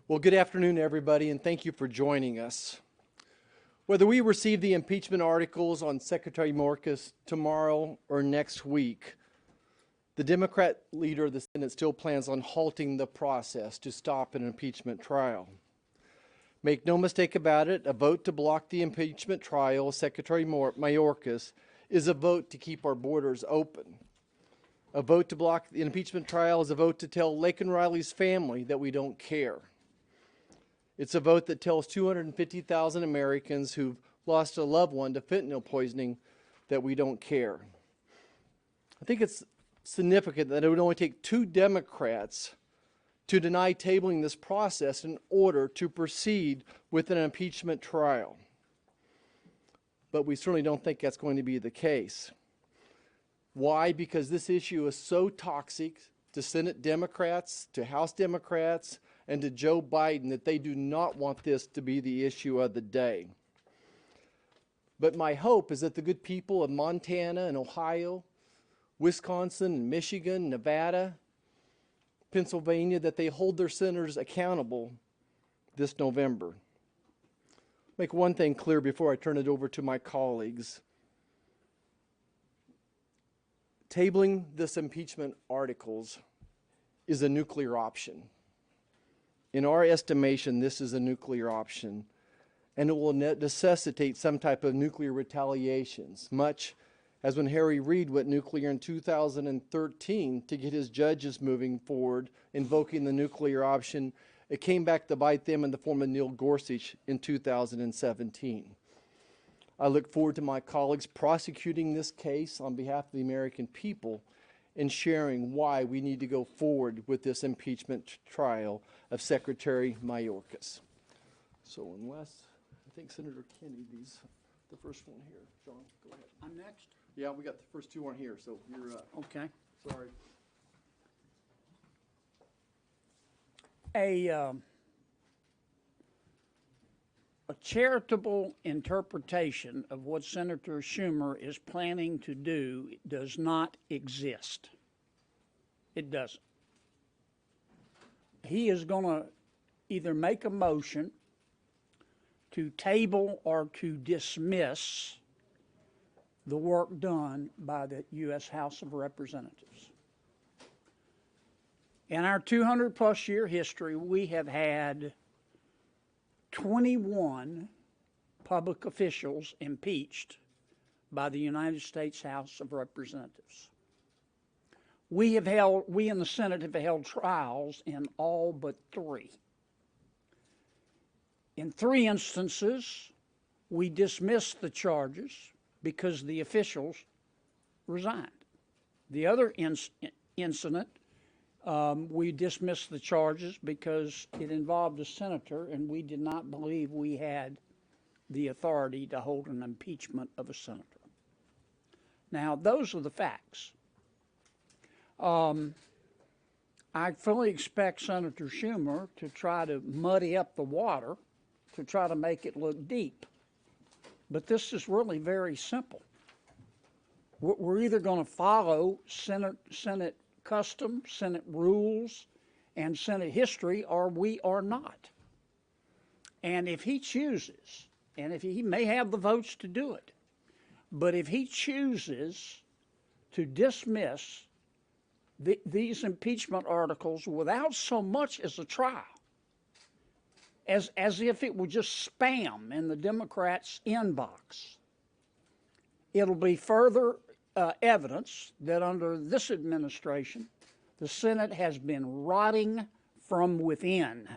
Well, good afternoon, everybody, and thank you for joining us. Whether we receive the impeachment articles on Secretary Mayorkas tomorrow or next week, the Democrat leader of the Senate still plans on halting the process to stop an impeachment trial. Make no mistake about it, a vote to block the impeachment trial of Secretary Mayorkas is a vote to keep our borders open. A vote to block the impeachment trial is a vote to tell Laken Riley's family that we don't care. It's a vote that tells 250,000 Americans who've lost a loved one to fentanyl poisoning that we don't care. I think it's significant that it would only take 2 Democrats to deny tabling this process in order to proceed with an impeachment trial. But we certainly don't think that's going to be the case. Why? Because this issue is so toxic to Senate Democrats, to House Democrats, and to Joe Biden that they do not want this to be the issue of the day. But my hope is that the good people of Montana and Ohio, Wisconsin and Michigan, Nevada, Pennsylvania, that they hold their senators accountable this November. Make one thing clear before I turn it over to my colleagues. Tabling this impeachment articles is a nuclear option. In our estimation, this is a nuclear option, and it will necessitate some type of nuclear retaliations, much as when Harry Reid went nuclear in 2013 to get his judges moving forward, invoking the nuclear option. It came back to bite them in the form of Neil Gorsuch in 2017. I look forward to my colleagues prosecuting this case on behalf of the American people and sharing why we need to go forward with this impeachment trial of Secretary Mayorkas. So unless, I think Senator Kennedy's the first one here. John, go ahead. I'm next? Yeah, we got the first 2 on here, so you're Okay. sorry. A charitable interpretation of what Senator Schumer is planning to do does not exist. It doesn't. He is going to either make a motion to table or to dismiss the work done by the U.S. House of Representatives. In our 200-plus year history, we have had 21 public officials impeached by the United States House of Representatives. We in the Senate have held trials in all but 3. In 3 instances, we dismissed the charges because the officials resigned. The other incident, we dismissed the charges because it involved a senator, and we did not believe we had the authority to hold an impeachment of a senator. Now, those are the facts. I fully expect Senator Schumer to try to muddy up the water to try to make it look deep. But this is really very simple. We're either going to follow Senate custom, Senate rules, and Senate history, or we are not. And if he chooses, and if he may have the votes to do it, but if he chooses to dismiss these impeachment articles without so much as a trial, as if it were just spam in the Democrats' inbox, it'll be further evidence that under this administration, the Senate has been rotting from within.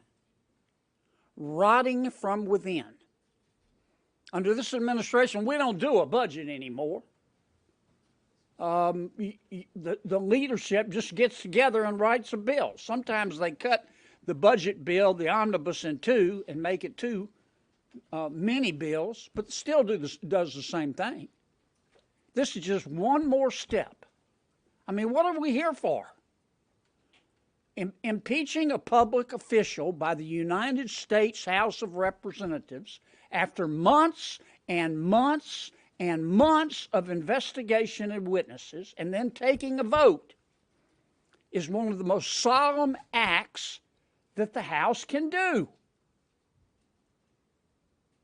Rotting from within. Under this administration, we don't do a budget anymore. The leadership just gets together and writes a bill. Sometimes they cut the budget bill, the omnibus, in 2 and make it 2 mini bills, but still does the same thing. This is just one more step. I mean, what are we here for? Impeaching a public official by the United States House of Representatives after months and months and months of investigation and witnesses, and then taking a vote, is one of the most solemn acts that the House can do.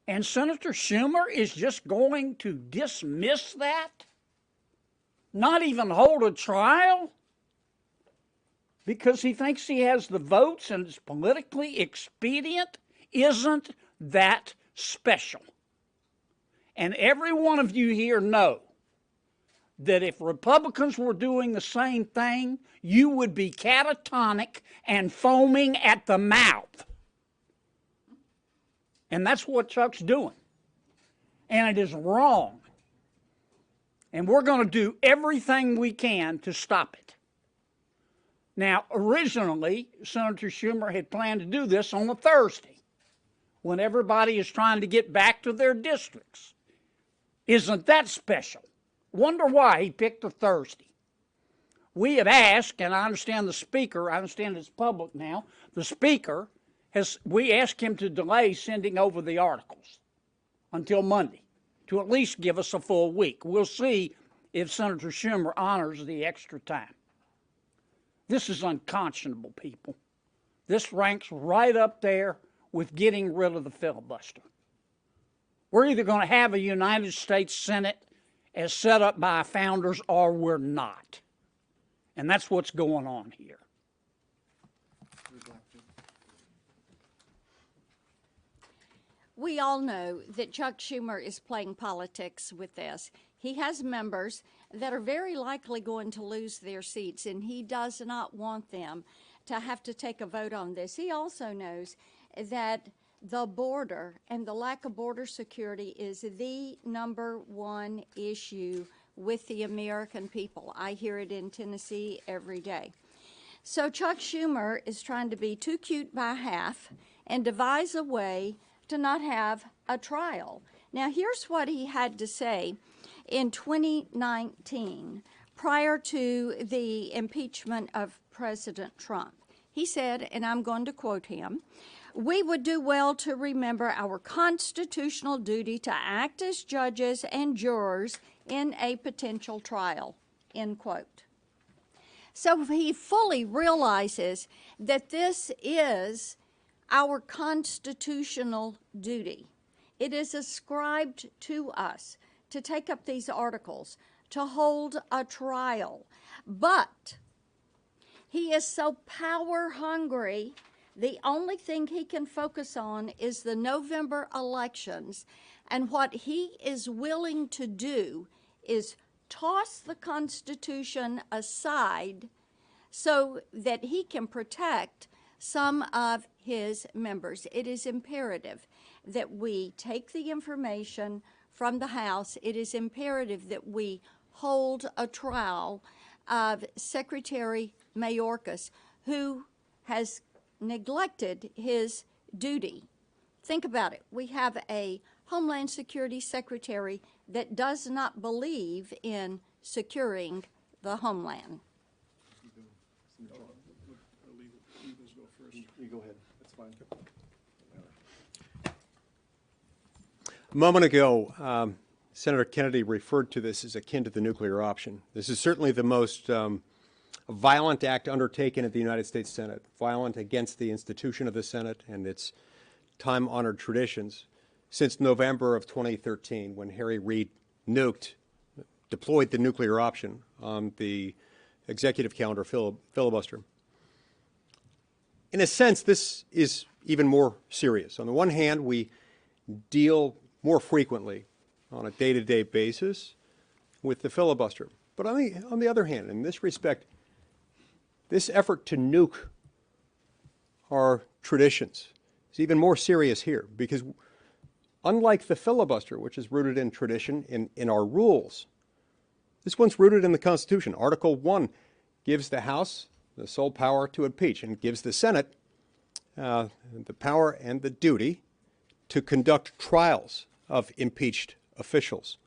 And Senator Schumer is just going to dismiss that? Not even hold a trial? Because he thinks he has the votes and it's politically expedient? Isn't that special? And every one of you here know that if Republicans were doing the same thing, you would be catatonic and foaming at the mouth. And that's what Chuck's doing. And it is wrong. And we're going to do everything we can to stop it. Now, originally, Senator Schumer had planned to do this on a Thursday, when everybody is trying to get back to their districts. Isn't that special? Wonder why he picked a Thursday. We have asked, and I understand the Speaker, I understand it's public now, the Speaker, we asked him to delay sending over the articles until Monday, to at least give us a full week. We'll see if Senator Schumer honors the extra time. This is unconscionable, people. This ranks right up there with getting rid of the filibuster. We're either going to have a United States Senate as set up by our founders, or we're not. And that's what's going on here. We all know that Chuck Schumer is playing politics with this. He has members that are very likely going to lose their seats, and he does not want them to have to take a vote on this. He also knows that the border and the lack of border security is the #1 issue with the American people. I hear it in Tennessee every day. So Chuck Schumer is trying to be too cute by half and devise a way to not have a trial. Now, here's what he had to say in 2019, prior to the impeachment of President Trump. He said, and I'm going to quote him, "We would do well to remember our constitutional duty to act as judges and jurors in a potential trial," end quote. So he fully realizes that this is our constitutional duty. It is ascribed to us to take up these articles, to hold a trial. But he is so power hungry, the only thing he can focus on is the November elections. And what he is willing to do is toss the Constitution aside so that he can protect some of his members. It is imperative that we take the information from the House. It is imperative that we hold a trial of Secretary Mayorkas, who has neglected his duty. Think about it. We have a Homeland Security Secretary that does not believe in securing the homeland. You go ahead. That's fine. A moment ago, Senator Kennedy referred to this as akin to the nuclear option. This is certainly the most violent act undertaken at the United States Senate, violent against the institution of the Senate and its time-honored traditions since November of 2013, when Harry Reid deployed the nuclear option on the executive calendar filibuster. In a sense, this is even more serious. On the one hand, we deal more frequently on a day-to-day basis with the filibuster. But on the other hand, in this respect, this effort to nuke our traditions is even more serious here, because unlike the filibuster, which is rooted in tradition, in our rules, this one's rooted in the Constitution. Article 1 gives the House the sole power to impeach and gives the Senate the power and the duty to conduct trials of impeached officials.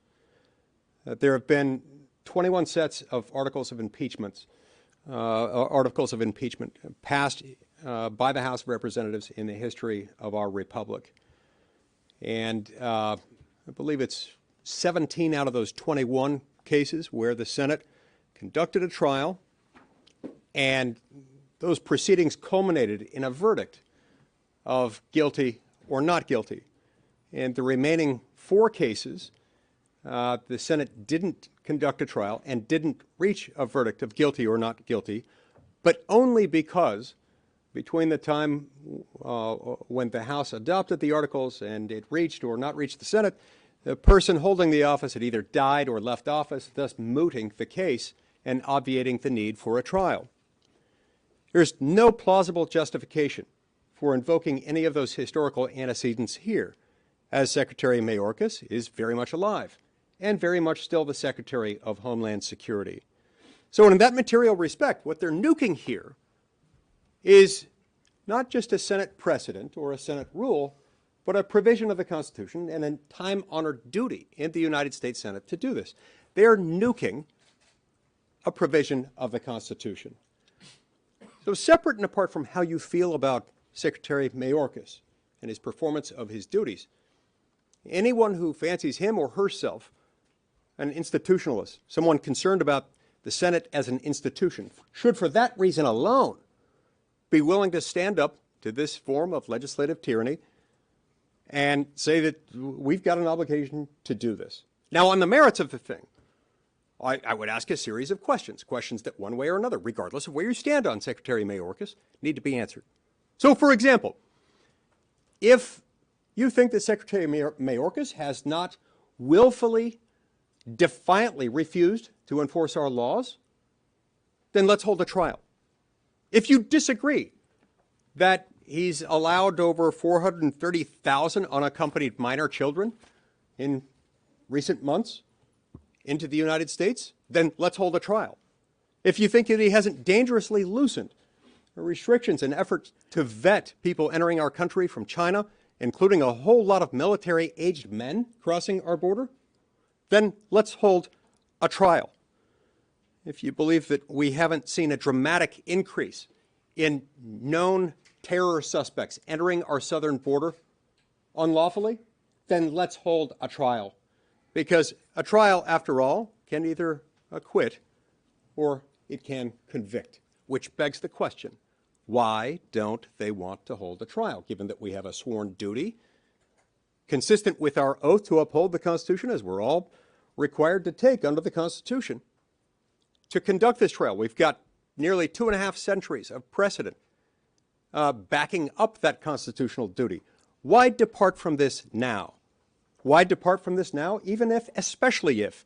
There have been 21 sets of articles of impeachment passed by the House of Representatives in the history of our republic. And I believe it's 17 out of those 21 cases where the Senate conducted a trial and those proceedings culminated in a verdict of guilty or not guilty. In the remaining 4 cases, the Senate didn't conduct a trial and didn't reach a verdict of guilty or not guilty, but only because between the time when the House adopted the articles and it reached or not reached the Senate, the person holding the office had either died or left office, thus mooting the case and obviating the need for a trial. There's no plausible justification for invoking any of those historical antecedents here, as Secretary Mayorkas is very much alive and very much still the Secretary of Homeland Security. So in that material respect, what they're nuking here is not just a Senate precedent or a Senate rule, but a provision of the Constitution and a time-honored duty in the United States Senate to do this. They are nuking a provision of the Constitution. So separate and apart from how you feel about Secretary Mayorkas and his performance of his duties, anyone who fancies him or herself an institutionalist, someone concerned about the Senate as an institution, should for that reason alone be willing to stand up to this form of legislative tyranny and say that we've got an obligation to do this. Now, on the merits of the thing, I would ask a series of questions that one way or another, regardless of where you stand on Secretary Mayorkas, need to be answered. So, for example, if you think that Secretary Mayorkas has not willfully, defiantly refused to enforce our laws, then let's hold a trial. If you disagree that he's allowed over 430,000 unaccompanied minor children in recent months into the United States, then let's hold a trial. If you think that he hasn't dangerously loosened restrictions and efforts to vet people entering our country from China, including a whole lot of military-aged men crossing our border, then let's hold a trial. If you believe that we haven't seen a dramatic increase in known terror suspects entering our southern border unlawfully, then let's hold a trial. Because a trial, after all, can either acquit or it can convict, which begs the question, why don't they want to hold a trial, given that we have a sworn duty consistent with our oath to uphold the Constitution, as we're all required to take under the Constitution, to conduct this trial? We've got nearly 2.5 centuries of precedent backing up that constitutional duty. Why depart from this now? Why depart from this now, even if, especially if,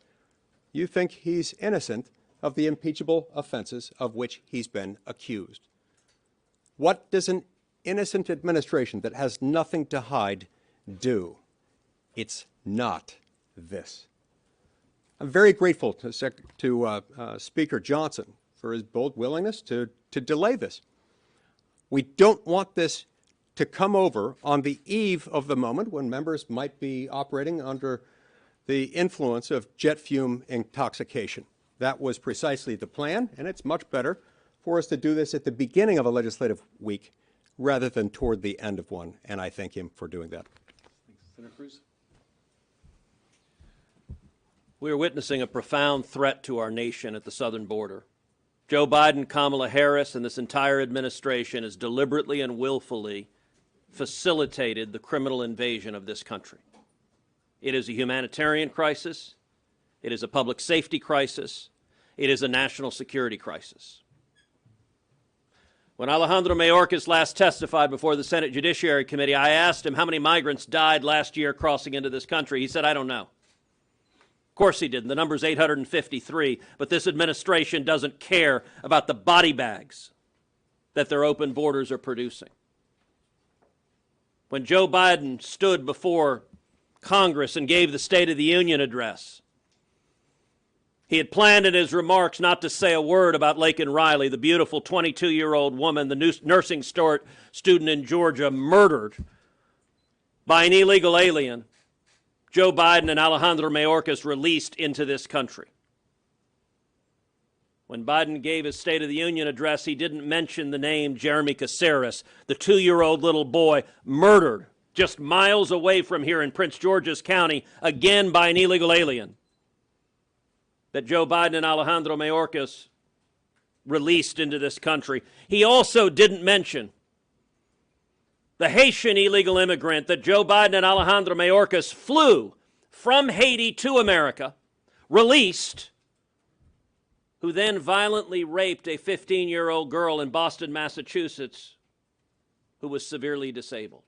you think he's innocent of the impeachable offenses of which he's been accused? What does an innocent administration that has nothing to hide do? It's not this. I'm very grateful to Speaker Johnson for his bold willingness to delay this. We don't want this to come over on the eve of the moment when members might be operating under the influence of jet fume intoxication. That was precisely the plan, and it's much better for us to do this at the beginning of a legislative week rather than toward the end of one, and I thank him for doing that. Senator Cruz. We are witnessing a profound threat to our nation at the southern border. Joe Biden, Kamala Harris, and this entire administration has deliberately and willfully facilitated the criminal invasion of this country. It is a humanitarian crisis. It is a public safety crisis. It is a national security crisis. When Alejandro Mayorkas last testified before the Senate Judiciary Committee, I asked him how many migrants died last year crossing into this country. He said, I don't know. Of course he didn't. The number's 853, but this administration doesn't care about the body bags that their open borders are producing. When Joe Biden stood before Congress and gave the State of the Union address, he had planned in his remarks not to say a word about Laken Riley, the beautiful 22-year-old woman, the nursing student in Georgia, murdered by an illegal alien Joe Biden and Alejandro Mayorkas released into this country. When Biden gave his State of the Union address, he didn't mention the name Jeremy Caceres, the 2-year-old little boy murdered just miles away from here in Prince George's County, again by an illegal alien, that Joe Biden and Alejandro Mayorkas released into this country. He also didn't mention the Haitian illegal immigrant that Joe Biden and Alejandro Mayorkas flew from Haiti to America, released, who then violently raped a 15-year-old girl in Boston, Massachusetts, who was severely disabled.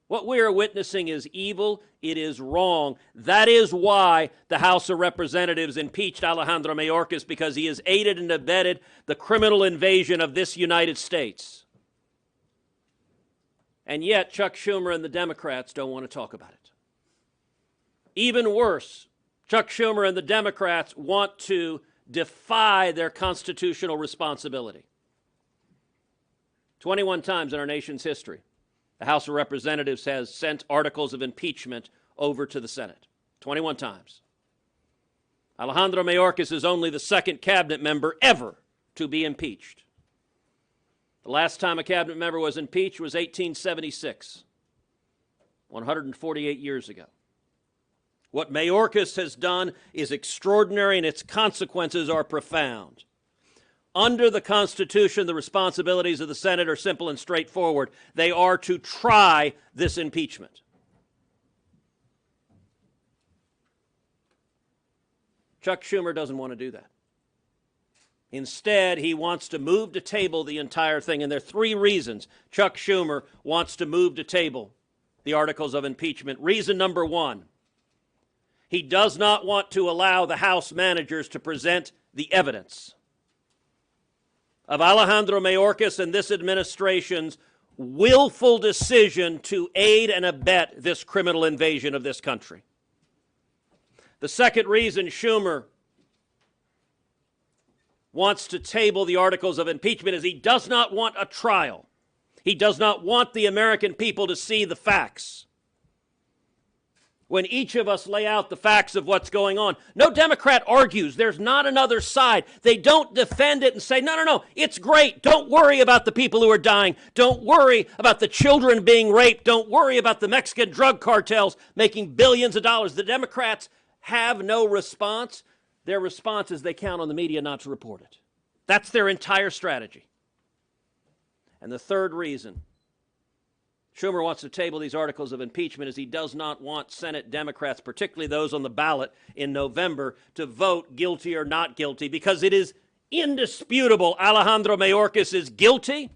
What we are witnessing is evil. It is wrong. That is why the House of Representatives impeached Alejandro Mayorkas, because he has aided and abetted the criminal invasion of this United States. And yet, Chuck Schumer and the Democrats don't want to talk about it. Even worse, Chuck Schumer and the Democrats want to defy their constitutional responsibility. 21 times in our nation's history, the House of Representatives has sent articles of impeachment over to the Senate. 21 times. Alejandro Mayorkas is only the second cabinet member ever to be impeached. The last time a cabinet member was impeached was 1876, 148 years ago. What Mayorkas has done is extraordinary, and its consequences are profound. Under the Constitution, the responsibilities of the Senate are simple and straightforward. They are to try this impeachment. Chuck Schumer doesn't want to do that. Instead, he wants to move to table the entire thing, and there are three reasons Chuck Schumer wants to move to table the articles of impeachment. Reason number one, he does not want to allow the House managers to present the evidence of Alejandro Mayorkas and this administration's willful decision to aid and abet this criminal invasion of this country. The second reason Schumer wants to table the articles of impeachment is he does not want a trial. He does not want the American people to see the facts. When each of us lay out the facts of what's going on, no Democrat argues. There's not another side. They don't defend it and say, no, it's great. Don't worry about the people who are dying. Don't worry about the children being raped. Don't worry about the Mexican drug cartels making billions of dollars. The Democrats have no response. Their response is they count on the media not to report it. That's their entire strategy. And the third reason Schumer wants to table these articles of impeachment is he does not want Senate Democrats, particularly those on the ballot in November, to vote guilty or not guilty, because it is indisputable Alejandro Mayorkas is guilty.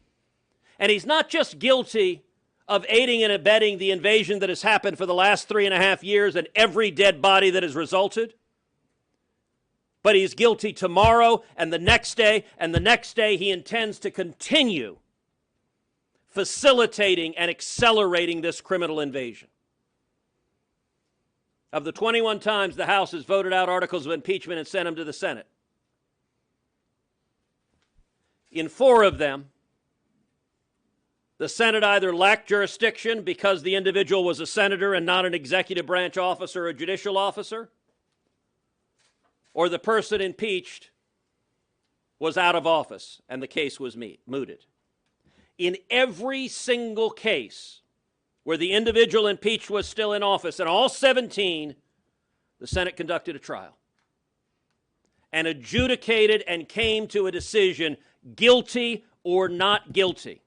And he's not just guilty of aiding and abetting the invasion that has happened for the last 3.5 years and every dead body that has resulted, but he's guilty tomorrow and the next day and the next day. He intends to continue facilitating and accelerating this criminal invasion. Of the 21 times the House has voted out articles of impeachment and sent them to the Senate, in 4 of them, the Senate either lacked jurisdiction because the individual was a senator and not an executive branch officer or a judicial officer, or the person impeached was out of office and the case was mooted. In every single case where the individual impeached was still in office, in all 17, the Senate conducted a trial and adjudicated and came to a decision, guilty or not guilty.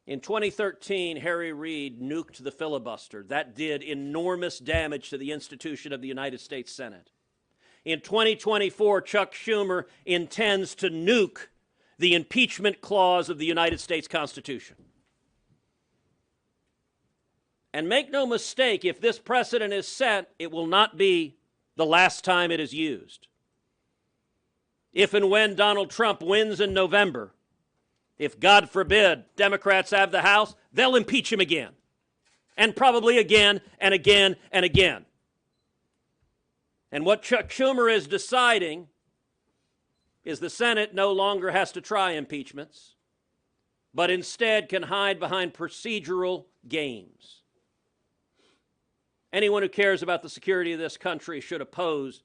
In 2013, Harry Reid nuked the filibuster. That did enormous damage to the institution of the United States Senate. In 2024, Chuck Schumer intends to nuke the impeachment clause of the United States Constitution. And make no mistake, if this precedent is set, it will not be the last time it is used. If and when Donald Trump wins in November, if, God forbid, Democrats have the House, they'll impeach him again. And probably again and again and again. And what Chuck Schumer is deciding is the Senate no longer has to try impeachments, but instead can hide behind procedural games. Anyone who cares about the security of this country should oppose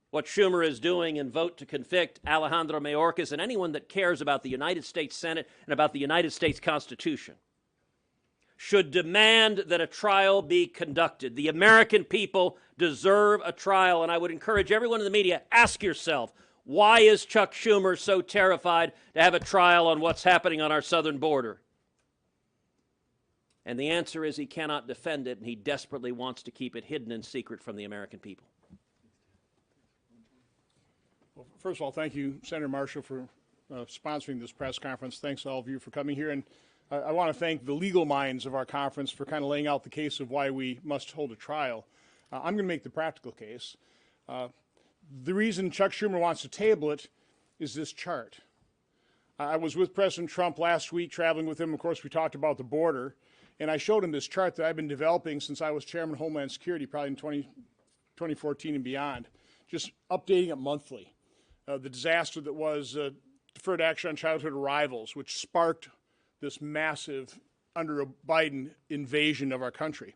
what Schumer is doing and vote to convict Alejandro Mayorkas, and anyone that cares about the United States Senate and about the United States Constitution should demand that a trial be conducted. The American people deserve a trial, and I would encourage everyone in the media, ask yourself, why is Chuck Schumer so terrified to have a trial on what's happening on our southern border? And the answer is he cannot defend it, and he desperately wants to keep it hidden and secret from the American people. Well, first of all, thank you, Senator Marshall, for sponsoring this press conference. Thanks to all of you for coming here. And I want to thank the legal minds of our conference for kind of laying out the case of why we must hold a trial. I'm going to make the practical case. The reason Chuck Schumer wants to table it is this chart. I was with President Trump last week, traveling with him. Of course, we talked about the border. And I showed him this chart that I've been developing since I was chairman of Homeland Security, probably in 2014 and beyond, just updating it monthly. The disaster that was deferred action on childhood arrivals, which sparked this massive, under a Biden, invasion of our country.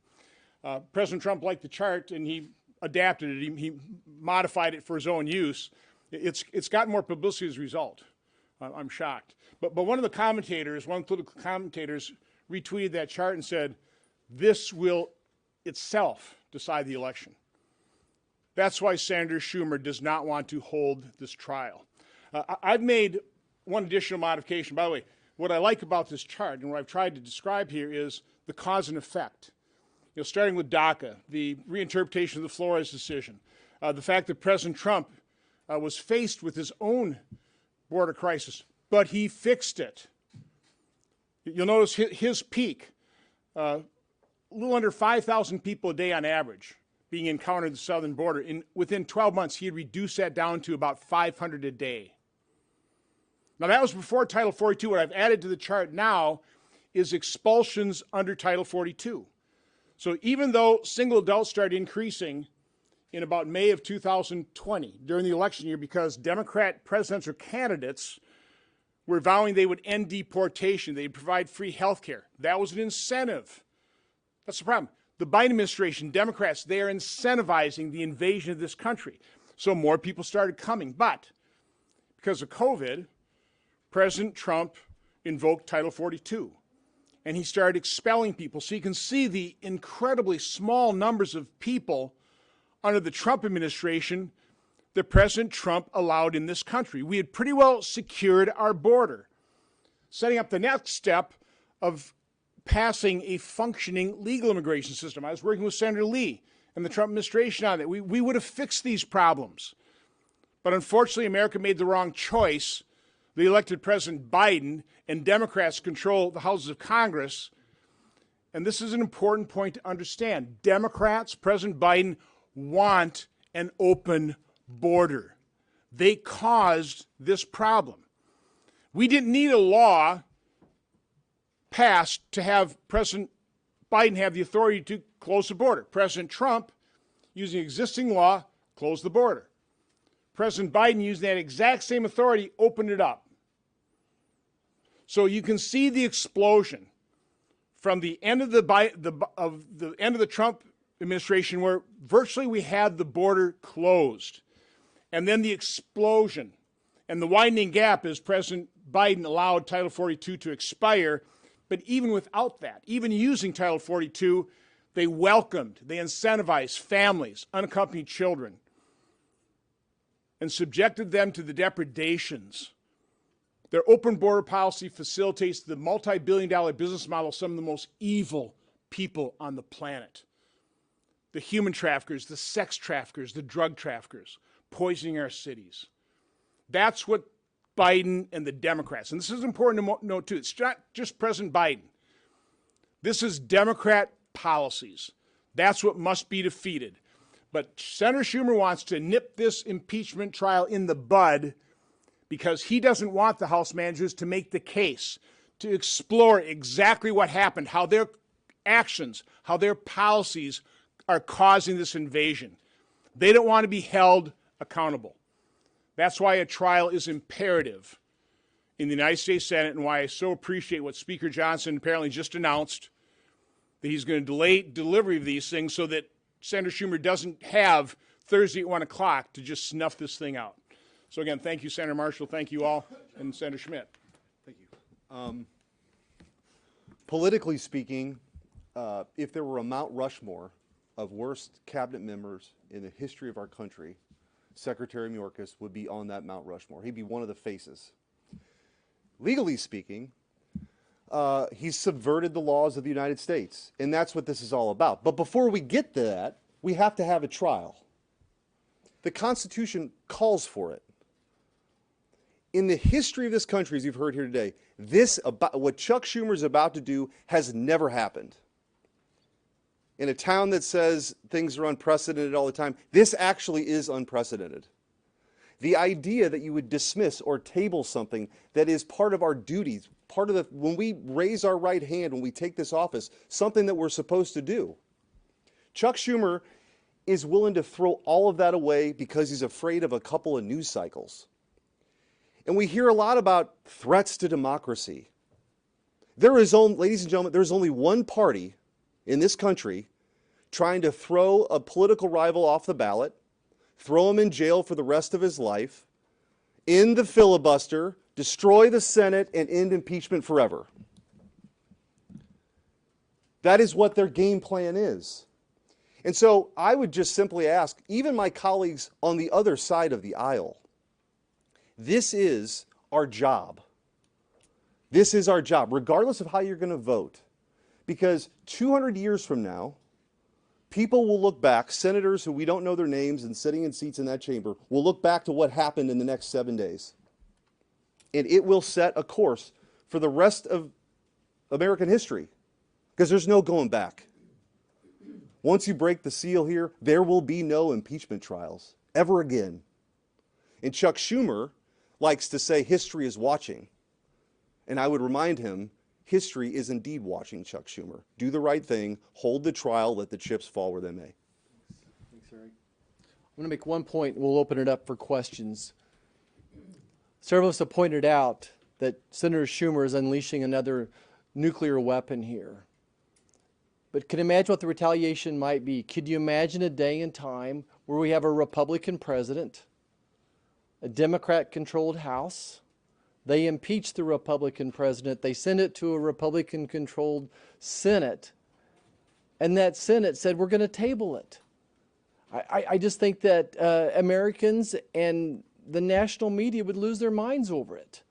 President Trump liked the chart, and he adapted it. He modified it for his own use. It's gotten more publicity as a result. I'm shocked. But one of the commentators, one of the political commentators, retweeted that chart and said, this will itself decide the election. That's why Senator Schumer does not want to hold this trial. I've made one additional modification. By the way, what I like about this chart and what I've tried to describe here is the cause and effect. You know, starting with DACA, the reinterpretation of the Flores decision, the fact that President Trump was faced with his own border crisis, but he fixed it. You'll notice his peak, a little under 5,000 people a day on average being encountered at the southern border. Within 12 months, he had reduced that down to about 500 a day. Now, that was before Title 42. What I've added to the chart now is expulsions under Title 42. So even though single adults started increasing in about May of 2020 during the election year because Democrat presidential candidates were vowing they would end deportation, they'd provide free health care. That was an incentive. That's the problem. The Biden administration, Democrats, they are incentivizing the invasion of this country. So more people started coming. But because of COVID, President Trump invoked Title 42. And he started expelling people. So you can see the incredibly small numbers of people under the Trump administration that President Trump allowed in this country. We had pretty well secured our border, setting up the next step of passing a functioning legal immigration system. I was working with Senator Lee and the Trump administration on that. We would have fixed these problems. But unfortunately, America made the wrong choice. They elected President Biden, and Democrats control the houses of Congress. And this is an important point to understand. Democrats, President Biden, want an open border. They caused this problem. We didn't need a law passed to have President Biden have the authority to close the border. President Trump, using existing law, closed the border. President Biden, using that exact same authority, opened it up. So you can see the explosion from the end of the end of the Trump administration, where virtually we had the border closed, and then the explosion and the widening gap as President Biden allowed Title 42 to expire. But even without that, even using Title 42, they welcomed, they incentivized families, unaccompanied children, and subjected them to the depredations. Their open border policy facilitates the multi-billion-dollar business model of some of the most evil people on the planet. The human traffickers, the sex traffickers, the drug traffickers, poisoning our cities. That's what Biden and the Democrats, and this is important to note too, it's not just President Biden. This is Democrat policies. That's what must be defeated. But Senator Schumer wants to nip this impeachment trial in the bud because he doesn't want the House managers to make the case, to explore exactly what happened, how their actions, how their policies are causing this invasion. They don't want to be held accountable. That's why a trial is imperative in the United States Senate, and why I so appreciate what Speaker Johnson apparently just announced, that he's going to delay delivery of these things so that Senator Schumer doesn't have Thursday at 1 o'clock to just snuff this thing out. So again, thank you, Senator Marshall. Thank you all, and Senator Schmidt. Thank you. Politically speaking, if there were a Mount Rushmore of worst cabinet members in the history of our country, Secretary Mayorkas would be on that Mount Rushmore. He'd be one of the faces. Legally speaking, he's subverted the laws of the United States, and that's what this is all about. But before we get to that, we have to have a trial. The Constitution calls for it. In the history of this country, as you've heard here today, what Chuck Schumer is about to do has never happened. In a town that says things are unprecedented all the time, this actually is unprecedented. The idea that you would dismiss or table something that is part of our duties, when we raise our right hand, when we take this office, something that we're supposed to do. Chuck Schumer is willing to throw all of that away because he's afraid of a couple of news cycles. And we hear a lot about threats to democracy. Ladies and gentlemen, there's only one party in this country trying to throw a political rival off the ballot, throw him in jail for the rest of his life, end the filibuster, destroy the Senate, and end impeachment forever. That is what their game plan is. And so I would just simply ask, even my colleagues on the other side of the aisle, this is our job. This is our job, regardless of how you're going to vote. Because 200 years from now, people will look back, senators who we don't know their names and sitting in seats in that chamber, will look back to what happened in the next 7 days. And it will set a course for the rest of American history, because there's no going back. Once you break the seal here, there will be no impeachment trials ever again. And Chuck Schumer likes to say history is watching. And I would remind him, history is indeed watching Chuck Schumer. Do the right thing, hold the trial, let the chips fall where they may. Thanks, Eric. I'm going to make one point, and we'll open it up for questions. Several of us have pointed out that Senator Schumer is unleashing another nuclear weapon here. But can you imagine what the retaliation might be? Could you imagine a day and time where we have a Republican president, a Democrat-controlled House, they impeach the Republican president, they send it to a Republican-controlled Senate, and that Senate said, we're going to table it. I just think that Americans and the national media would lose their minds over it.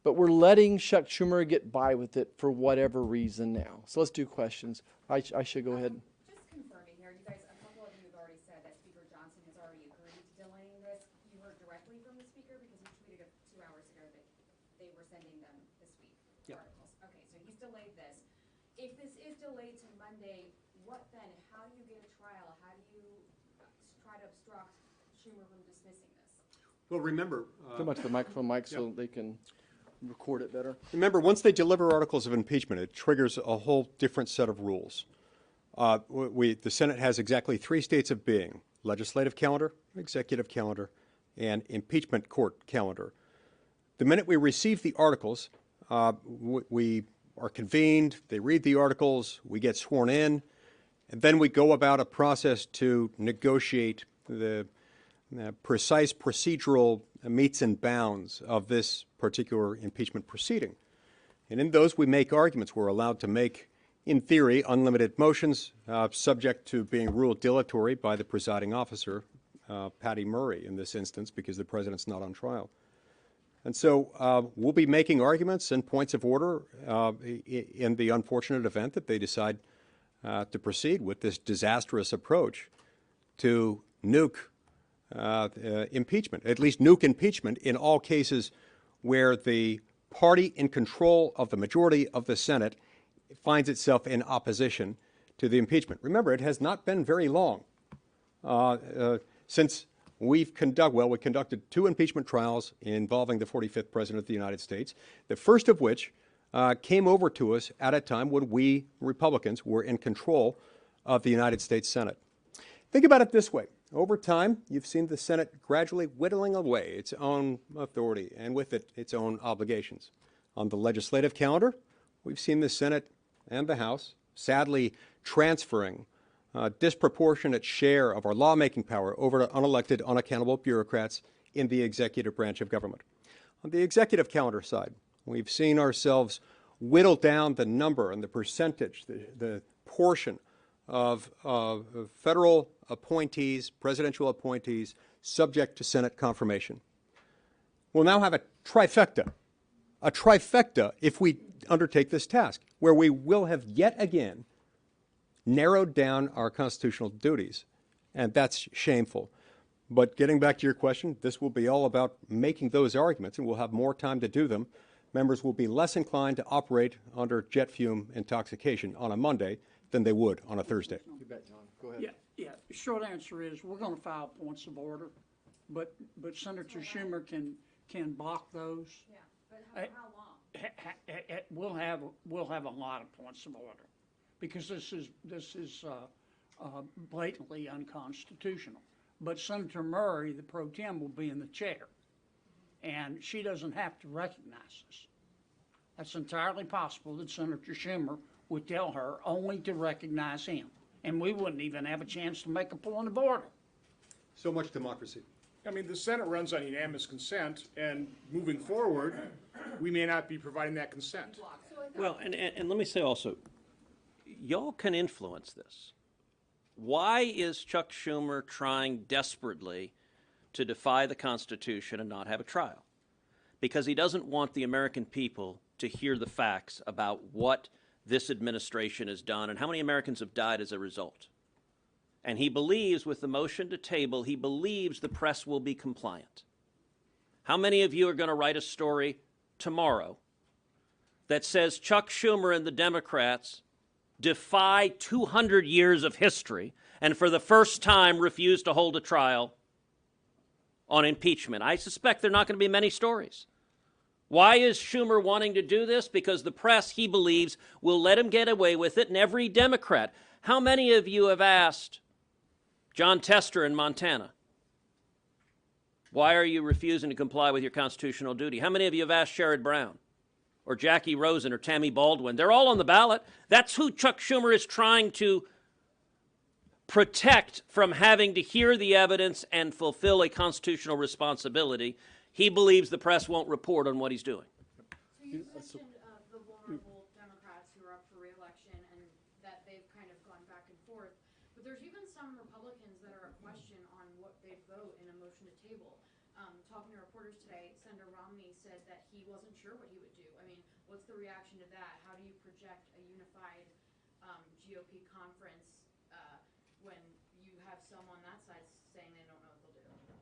But we're letting Chuck Schumer get by with it for whatever reason now. So let's do questions. I should go ahead. Just confirming here, you guys, a couple of you have already said that Speaker Johnson has already agreed to delaying this. You heard directly from the Speaker because he tweeted 2 hours ago that they were sending them this week, articles. Okay, so he's delayed this. If this is delayed to Monday, what then? How do you get a trial? How do you try to obstruct Schumer from dismissing this? Well, remember, Too much the microphone, Mike, so they can record it better. remember, once they deliver articles of impeachment, it triggers a whole different set of rules. The Senate has exactly 3 states of being: legislative calendar, executive calendar, and impeachment court calendar. The minute we receive the articles, we are convened, they read the articles, we get sworn in, and then we go about a process to negotiate the precise procedural metes and bounds of this particular impeachment proceeding. And in those we make arguments. We're allowed to make, in theory, unlimited motions, subject to being ruled dilatory by the presiding officer, Patty Murray in this instance, because the president's not on trial. And so we'll be making arguments and points of order in the unfortunate event that they decide to proceed with this disastrous approach to nuke impeachment, at least nuke impeachment in all cases where the party in control of the majority of the Senate finds itself in opposition to the impeachment. Remember, it has not been very long since we conducted 2 impeachment trials involving the 45th President of the United States, the first of which came over to us at a time when we Republicans were in control of the United States Senate. Think about it this way. Over time, you've seen the Senate gradually whittling away its own authority and with it, its own obligations. On the legislative calendar, we've seen the Senate and the House sadly transferring a disproportionate share of our lawmaking power over to unelected, unaccountable bureaucrats in the executive branch of government. On the executive calendar side, we've seen ourselves whittle down the number and the percentage, the portion of federal appointees, presidential appointees, subject to Senate confirmation. We'll now have a trifecta if we undertake this task, where we will have yet again narrowed down our constitutional duties, and that's shameful. But getting back to your question, this will be all about making those arguments, and we'll have more time to do them. Members will be less inclined to operate under jet fume intoxication on a Monday than they would on a Thursday. You bet, John. Go ahead. Yeah. The short answer is we're going to file points of order, but Senator Schumer can block those. Yeah, but how long? We'll have a lot of points of order because this is blatantly unconstitutional. But Senator Murray, the pro tem, will be in the chair, and she doesn't have to recognize us. That's entirely possible that Senator Schumer would tell her only to recognize him, and we wouldn't even have a chance to make a point of order. So much democracy. I mean, the Senate runs on unanimous consent, and moving forward, we may not be providing that consent. Well, and let me say also, y'all can influence this. Why is Chuck Schumer trying desperately to defy the Constitution and not have a trial? Because he doesn't want the American people to hear the facts about what this administration has done and how many Americans have died as a result. And he believes, with the motion to table, he believes the press will be compliant. How many of you are going to write a story tomorrow that says Chuck Schumer and the Democrats defy 200 years of history and for the first time refuse to hold a trial on impeachment? I suspect there are not going to be many stories. Why is Schumer wanting to do this? Because the press, he believes, will let him get away with it, and every Democrat. How many of you have asked John Tester in Montana, why are you refusing to comply with your constitutional duty? How many of you have asked Sherrod Brown or Jackie Rosen or Tammy Baldwin? They're all on the ballot. That's who Chuck Schumer is trying to protect from having to hear the evidence and fulfill a constitutional responsibility. He believes the press won't report on what he's doing. So you mentioned the vulnerable Democrats who are up for re-election and that they've kind of gone back and forth. But there's even some Republicans that are a question on what they'd vote in a motion to table. Talking to reporters today, Senator Romney said that he wasn't sure what he would do. I mean, what's the reaction to that? How do you project a unified GOP conference when you have some on that side saying they don't know what they'll do?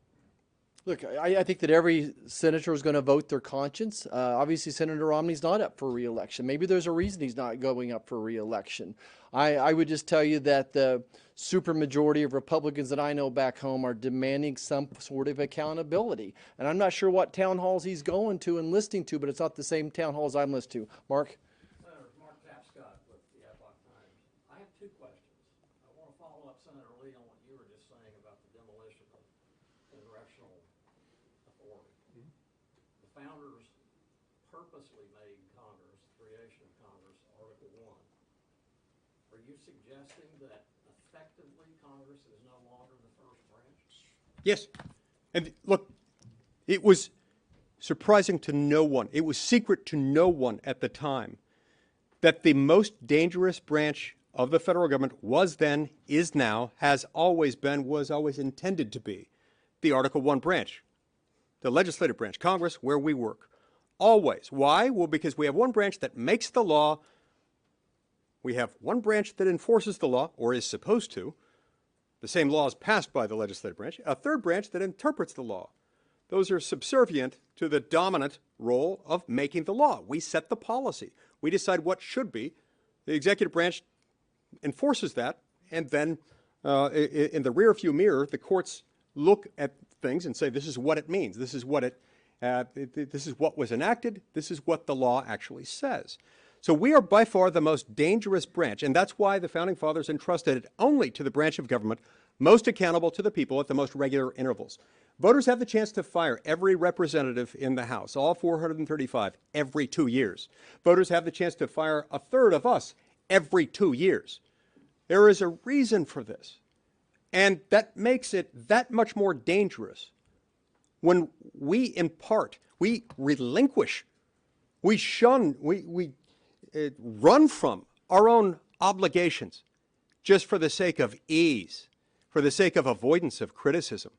Look, I think that every senator is going to vote their conscience. Obviously, Senator Romney's not up for re-election. Maybe there's a reason he's not going up for re-election. I would just tell you that the supermajority of Republicans that I know back home are demanding some sort of accountability. And I'm not sure what town halls he's going to and listening to, but it's not the same town halls I'm listening to. Mark? Senator Mark Tapscott with the Adblock Times. I have two questions. I want to follow up, Senator Lee, on what you were just saying about the demolition of congressional authority. The founders purposely made Congress, the creation of Congress, Article 1. Are you suggesting that effectively Congress is no longer the first branch? Yes. And look, it was surprising to no one. It was secret to no one at the time that the most dangerous branch of the federal government was then, is now, has always been, was always intended to be the Article 1 branch, the legislative branch, Congress, where we work. Always. Why? Well, because we have one branch that makes the law. We have one branch that enforces the law, or is supposed to. The same law is passed by the legislative branch. A third branch that interprets the law. Those are subservient to the dominant role of making the law. We set the policy. We decide what should be. The executive branch enforces that, and then in the rearview mirror, the courts look at things and say, this is what it means. This is what this is what was enacted. This is what the law actually says. So we are by far the most dangerous branch, and that's why the Founding Fathers entrusted it only to the branch of government most accountable to the people at the most regular intervals. Voters have the chance to fire every representative in the House, all 435, every 2 years. Voters have the chance to fire a third of us every 2 years. There is a reason for this, and that makes it that much more dangerous when we impart, we relinquish, we shun, we run from our own obligations, just for the sake of ease, for the sake of avoidance of criticism.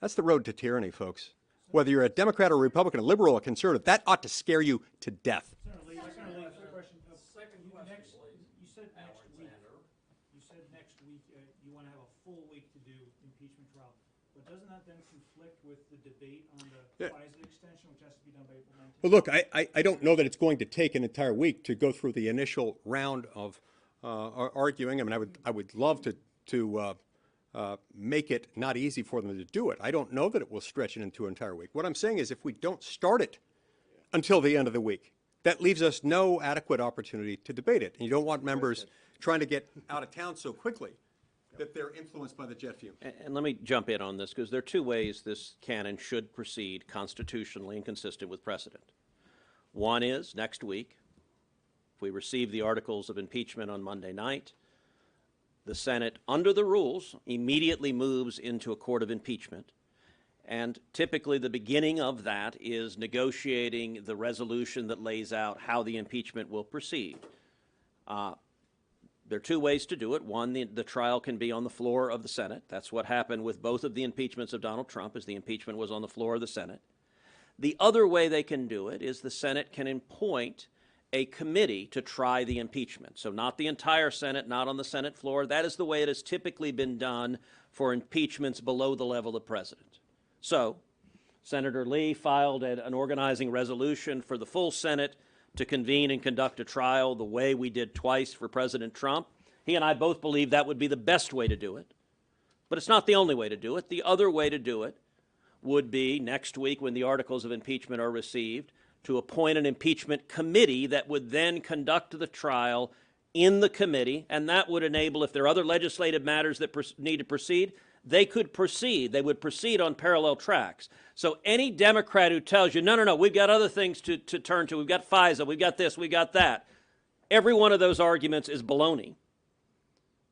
That's the road to tyranny, folks. Whether you're a Democrat or Republican, a liberal or conservative, that ought to scare you to death. You said next week you want to have a full week to do impeachment trial. But doesn't that then conflict with the debate on the FISA extension, which has to be done by April 19th? Well, look, I don't know that it's going to take an entire week to go through the initial round of arguing. I mean, I would love to make it not easy for them to do it. I don't know that it will stretch it into an entire week. What I'm saying is if we don't start it until the end of the week, that leaves us no adequate opportunity to debate it. And you don't want members trying to get out of town so quickly that they're influenced by the jet fumes. And let me jump in on this, because there are two ways this can and should proceed constitutionally and consistent with precedent. One is next week, if we receive the articles of impeachment on Monday night, the Senate, under the rules, immediately moves into a court of impeachment. And typically the beginning of that is negotiating the resolution that lays out how the impeachment will proceed. There are two ways to do it. One, the trial can be on the floor of the Senate. That's what happened with both of the impeachments of Donald Trump, is the impeachment was on the floor of the Senate. The other way they can do it is the Senate can appoint a committee to try the impeachment. So not the entire Senate, not on the Senate floor. That is the way it has typically been done for impeachments below the level of president. So Senator Lee filed an organizing resolution for the full Senate to convene and conduct a trial the way we did twice for President Trump. He and I both believe that would be the best way to do it. But it's not the only way to do it. The other way to do it would be next week, when the articles of impeachment are received, to appoint an impeachment committee that would then conduct the trial in the committee, and that would enable, if there are other legislative matters that need to proceed, they could proceed. They would proceed on parallel tracks. So any Democrat who tells you, no, we've got other things to turn to, we've got FISA, we've got this, we got that, every one of those arguments is baloney.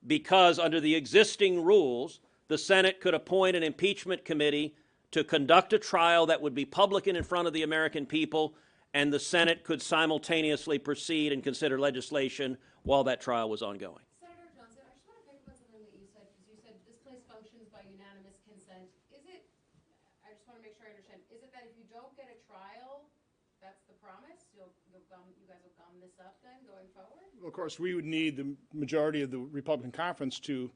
Because under the existing rules, the Senate could appoint an impeachment committee to conduct a trial that would be public and in front of the American people, and the Senate could simultaneously proceed and consider legislation while that trial was ongoing. Senator Johnson, I just want to pick up on something that you said, because you said this place functions by unanimous consent. Is it, I just want to make sure I understand, is it that if you don't get a trial, that's the promise? You guys will gum this up then going forward? Well, of course, we would need the majority of the Republican conference to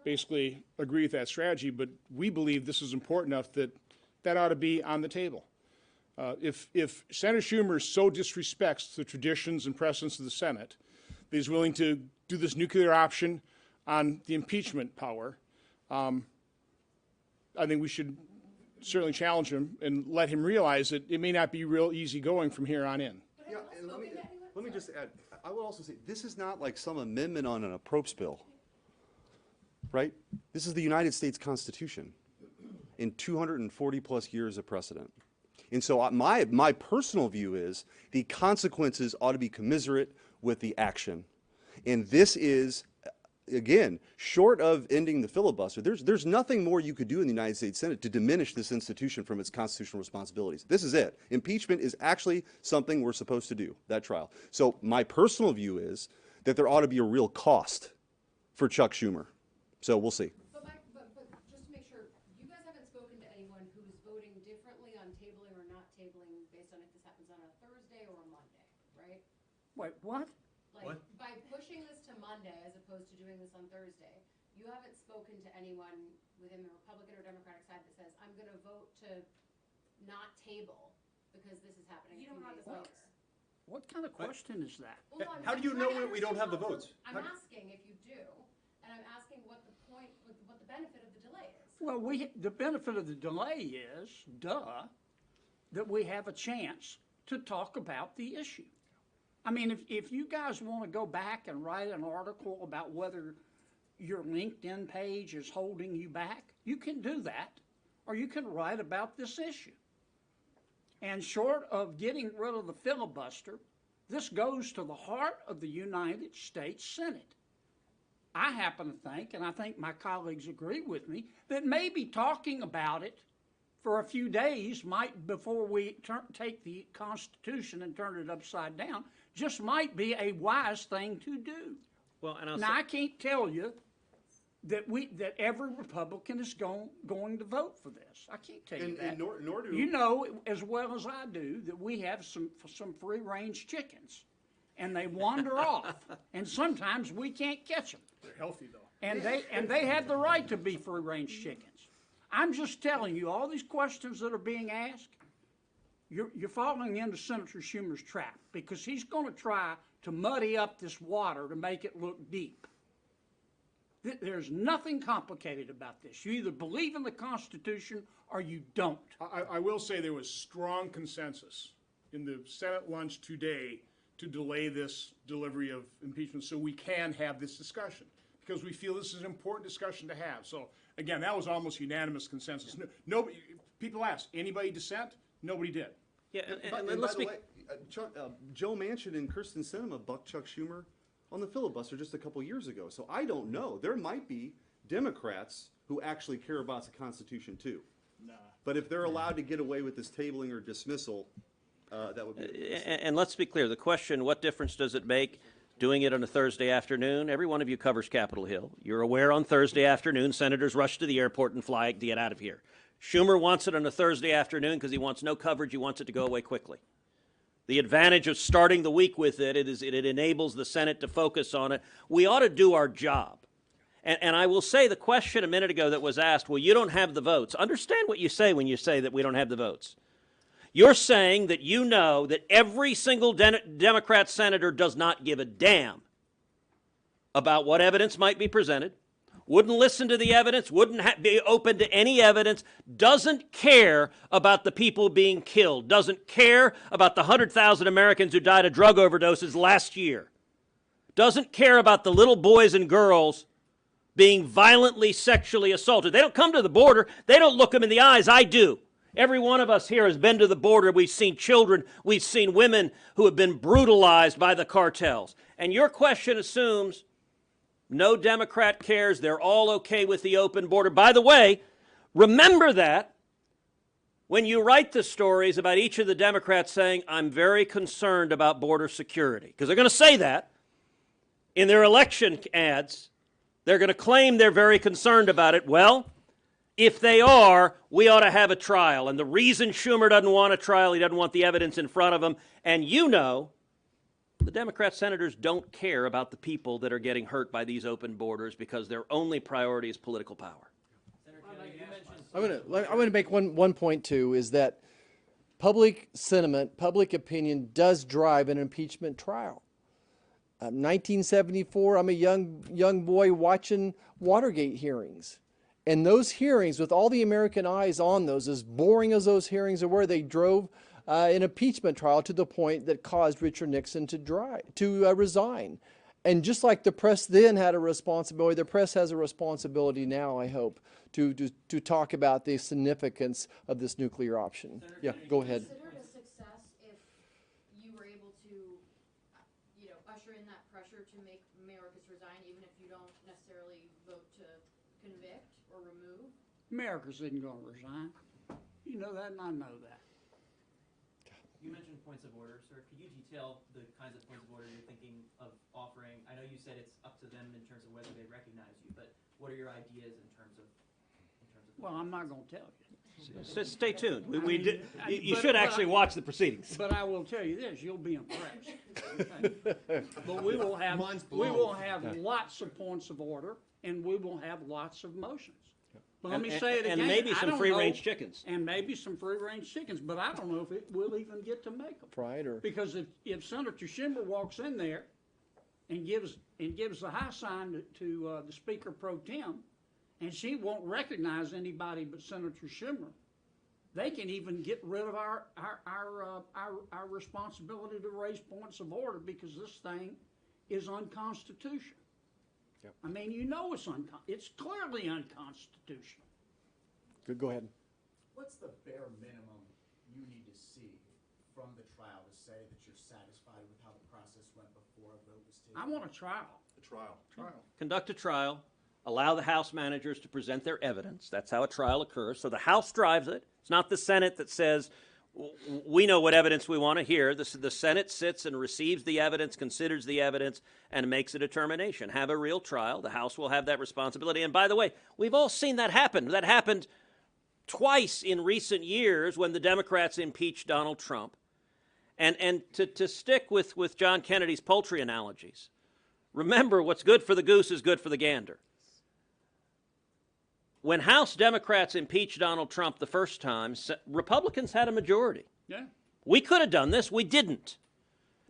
basically agree with that strategy, but we believe this is important enough that that ought to be on the table. If Senator Schumer so disrespects the traditions and precedents of the Senate that he's willing to do this nuclear option on the impeachment power, I think we should certainly challenge him and let him realize that it may not be real easy going from here on in. Yeah, and let me just add, I will also say, this is not like some amendment on an approach bill, right? This is the United States Constitution in 240 plus years of precedent. And so my personal view is the consequences ought to be commensurate with the action. And this is, again, short of ending the filibuster, there's nothing more you could do in the United States Senate to diminish this institution from its constitutional responsibilities. This is it. Impeachment is actually something we're supposed to do, that trial. So my personal view is that there ought to be a real cost for Chuck Schumer. So we'll see. But just to make sure, you guys haven't spoken to anyone who's voting differently on tabling or not tabling based on if this happens on a Thursday or a Monday, right? Wait, what? Like, by pushing this to Monday as opposed to doing this on Thursday, you haven't spoken to anyone within the Republican or Democratic side that says, I'm going to vote to not table because this is happening a few days later. What kind of question is that? Well, no, How do you know we don't have the votes? I'm asking if you do, and I'm asking what the point, what the benefit of the delay is. Well, the benefit of the delay is, that we have a chance to talk about the issue. I mean, if you guys want to go back and write an article about whether your LinkedIn page is holding you back, you can do that, or you can write about this issue. And short of getting rid of the filibuster, this goes to the heart of the United States Senate. I happen to think, and I think my colleagues agree with me, that maybe talking about it for a few days before we take the Constitution and turn it upside down, just might be a wise thing to do. Well, and I'll Now, say, I can't tell you that every Republican is going to vote for this. I can't tell you that. And nor do You know as well as I do that we have some free-range chickens, and they wander off, and sometimes we can't catch them. They're healthy, though. And they have the right to be free-range chickens. I'm just telling you, all these questions that are being asked, you're falling into Senator Schumer's trap, because he's going to try to muddy up this water to make it look deep. There's nothing complicated about this. You either believe in the Constitution or you don't. I will say there was strong consensus in the Senate lunch today to delay this delivery of impeachment so we can have this discussion, because we feel this is an important discussion to have. So again, that was almost unanimous consensus. Nobody, people asked, anybody dissent? Nobody did. yeah, And and by let's the be, way, Joe Manchin and Kyrsten Sinema bucked Chuck Schumer on the filibuster just a couple years ago. So I don't know. There might be Democrats who actually care about the Constitution too. Nah. But if they're allowed to get away with this tabling or dismissal, that would be. and let's be clear, the question, what difference does it make doing it on a Thursday afternoon? Every one of you covers Capitol Hill. You're aware on Thursday afternoon, senators rush to the airport and fly to get out of here. Schumer wants it on a Thursday afternoon because he wants no coverage. He wants it to go away quickly. The advantage of starting the week with it is it enables the Senate to focus on it. We ought to do our job. And I will say the question a minute ago that was asked, well, you don't have the votes. Understand what you say when you say that we don't have the votes. You're saying that you know that every single Democrat senator does not give a damn about what evidence might be presented, wouldn't listen to the evidence, wouldn't be open to any evidence, doesn't care about the people being killed, doesn't care about the 100,000 Americans who died of drug overdoses last year, doesn't care about the little boys and girls being violently sexually assaulted. They don't come to the border. They don't look them in the eyes. I do. Every one of us here has been to the border. We've seen children. We've seen women who have been brutalized by the cartels. And your question assumes no Democrat cares. They're all okay with the open border. By the way, remember that when you write the stories about each of the Democrats saying, I'm very concerned about border security, because they're going to say that in their election ads. They're going to claim they're very concerned about it. Well, if they are, we ought to have a trial. And the reason Schumer doesn't want a trial, he doesn't want the evidence in front of him. And you know, the Democrat senators don't care about the people that are getting hurt by these open borders because their only priority is political power. I'm going to make one point too, is that public sentiment, public opinion does drive an impeachment trial. 1974, I'm a young boy watching Watergate hearings. And those hearings, with all the American eyes on those, as boring as those hearings were, they drove an impeachment trial to the point that caused Richard Nixon to resign. And just like the press then had a responsibility, the press has a responsibility now, I hope, to talk about the significance of this nuclear option. Yeah, go ahead. Consider it a success if you were able to, usher in that pressure to make Mayorkas resign, even if you don't necessarily vote to convict or remove? Mayorkas isn't going to resign. You know that, and I know that. You mentioned points of order, sir. Could you detail the kinds of points of order you're thinking of offering? I know you said it's up to them in terms of whether they recognize you, but what are your ideas in terms of? Well, I'm not going to tell you. Stay tuned. You should actually watch the proceedings. But I will tell you this: you'll be impressed. Okay? But we will have lots of points of order, and we will have lots of motions. But let me say it again. And maybe some free-range chickens. And maybe some free-range chickens. But I don't know if we'll even get to make them. Fried or Because if Senator Schumer walks in there and gives the high sign to the Speaker Pro Tem, and she won't recognize anybody but Senator Schumer, they can even get rid of our responsibility to raise points of order, because this thing is unconstitutional. Yep. I mean, it's clearly unconstitutional. Good, go ahead. What's the bare minimum you need to see from the trial to say that you're satisfied with how the process went before a vote was taken? I want a trial. Conduct a trial. Allow the House managers to present their evidence. That's how a trial occurs. So the House drives it. It's not the Senate that says, We know what evidence we want to hear. The Senate sits and receives the evidence, considers the evidence, and makes a determination. Have a real trial. The House will have that responsibility. And by the way, we've all seen that happen. That happened twice in recent years when the Democrats impeached Donald Trump. And to stick with John Kennedy's poultry analogies, remember, what's good for the goose is good for the gander. When House Democrats impeached Donald Trump the first time, Republicans had a majority. Yeah. We could have done this. We didn't.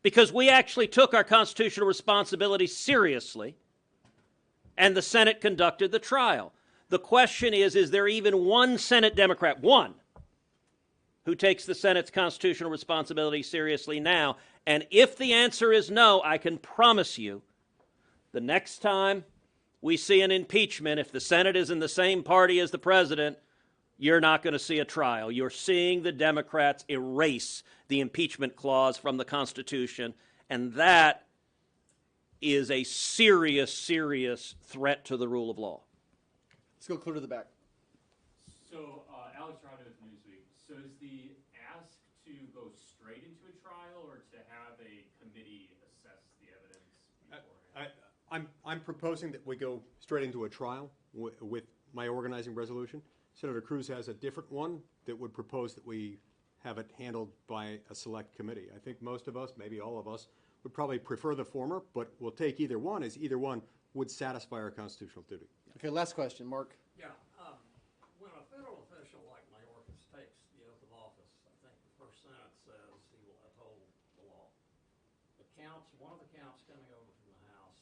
Because we actually took our constitutional responsibility seriously, and the Senate conducted the trial. The question is there even one Senate Democrat, one, who takes the Senate's constitutional responsibility seriously now? And if the answer is no, I can promise you, the next time we see an impeachment, if the Senate is in the same party as the president, you're not going to see a trial. You're seeing the Democrats erase the impeachment clause from the Constitution, and that is a serious, serious threat to the rule of law. Let's go clear to the back. So, Alex Rado with Newsweek. So is the ask to go straight into a trial or to have a committee assess the evidence beforehand? I'm proposing that we go straight into a trial with my organizing resolution. Senator Cruz has a different one that would propose that we have it handled by a select committee. I think most of us, maybe all of us, would probably prefer the former, but we'll take either one, as either one would satisfy our constitutional duty. Okay, last question, Mark. Yeah, when a federal official like Mayorkas takes the oath of office, I think the first sentence says he will uphold the law. The counts, one of the counts coming over from the House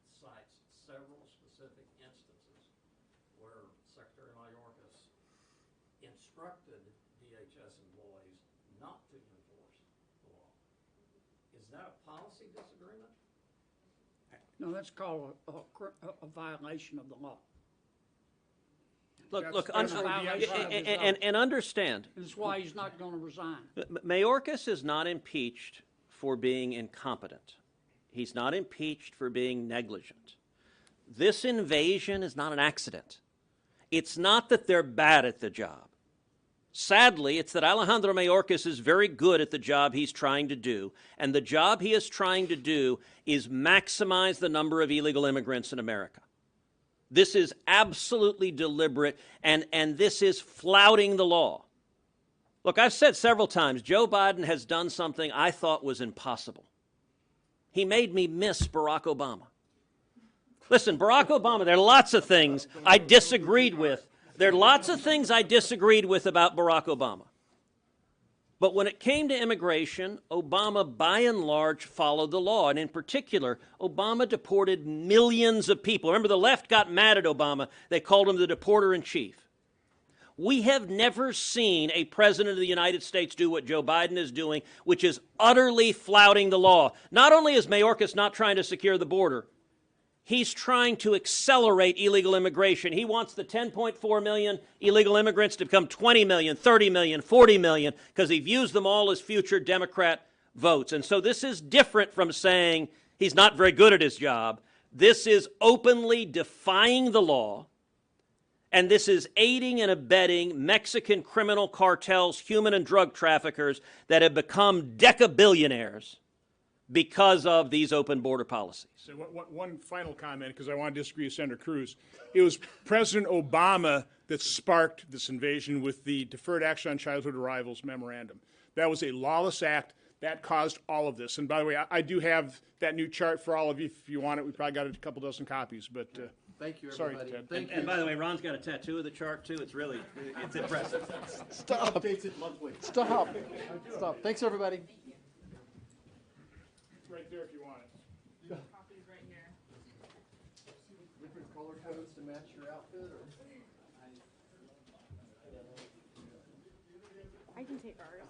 cites several specific instances where Secretary Mayorkas instructed DHS employees not to enforce the law. Is that a policy disagreement? No, that's called a violation of the law. Look, That's what and understand, That's why he's not going to resign. Mayorkas is not impeached for being incompetent. He's not impeached for being negligent. This invasion is not an accident. It's not that they're bad at the job. Sadly, it's that Alejandro Mayorkas is very good at the job he's trying to do, and the job he is trying to do is maximize the number of illegal immigrants in America. This is absolutely deliberate, and this is flouting the law. Look, I've said several times, Joe Biden has done something I thought was impossible. He made me miss Barack Obama. Listen, Barack Obama, there are lots of things I disagreed with. There are lots of things I disagreed with about Barack Obama. But when it came to immigration, Obama, by and large, followed the law. And in particular, Obama deported millions of people. Remember, the left got mad at Obama. They called him the deporter-in-chief. We have never seen a president of the United States do what Joe Biden is doing, which is utterly flouting the law. Not only is Mayorkas not trying to secure the border, he's trying to accelerate illegal immigration. He wants the 10.4 million illegal immigrants to become 20 million, 30 million, 40 million, because he views them all as future Democrat votes. And so this is different from saying he's not very good at his job. This is openly defying the law, and this is aiding and abetting Mexican criminal cartels, human and drug traffickers that have become decabillionaires because of these open border policies. So one final comment, because I want to disagree with Senator Cruz. It was President Obama that sparked this invasion with the Deferred Action on Childhood Arrivals memorandum. That was a lawless act that caused all of this. And by the way, I do have that new chart for all of you if you want it. We probably got a couple dozen copies, but Thank you, sorry, everybody. Ted. Thank you. And by the way, Ron's got a tattoo of the chart, too. It's really, it's impressive. Stop. Updates it monthly. Stop. Stop. Thanks, everybody. It's right there if you want it. Copies right here. Different color codes to match your outfit, or? I can take ours.